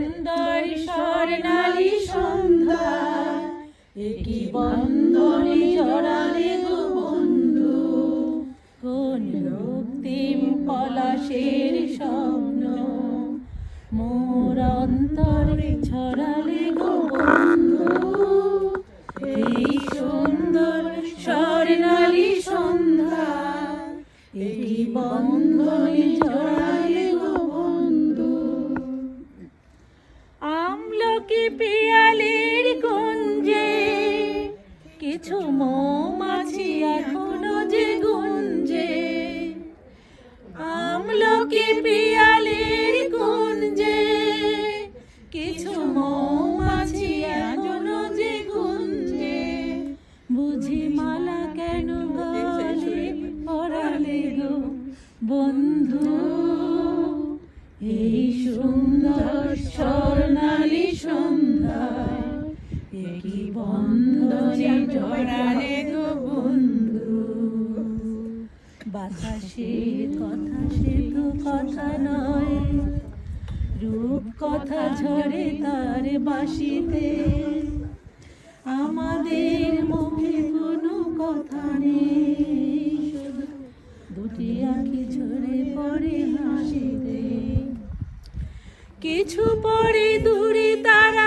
সুন্দর স্বর্ণালী সন্ধ্যা একই বন্ধনে জড়ালে গো বন্ধু, কোন রক্তিম পলাশের স্বপ্ন মোর অন্তরে ছড়ালে গো বন্ধু। এই সুন্দর স্বর্ণালী সন্ধ্যা একই বন্ধনে জড়ালে গো বন্ধু। আমলকি পিয়ালির কুঞ্জে কিছু মৌমাছি এখনো যে গুঞ্জে, আমলকি পিয়ালির কুঞ্জে কিছু মৌমাছি এখনো যে গুঞ্জে, বুঝি মালা কেন গলে পরালে গো বন্ধু। এই সুন্দর স্বর্ণালী সন্ধ্যায় একই বন্ধনে জড়ালে গো বন্ধু। বাতাসের কথা সে তো কথা নয়, রূপ কথা ঝরে তার বাঁশিতে, আমাদের মুখে কোনো কথা নেই, শুধু দুটি আঁখি ঝরে পড়ে হাসিতে। কিছু পরে দূরে তারা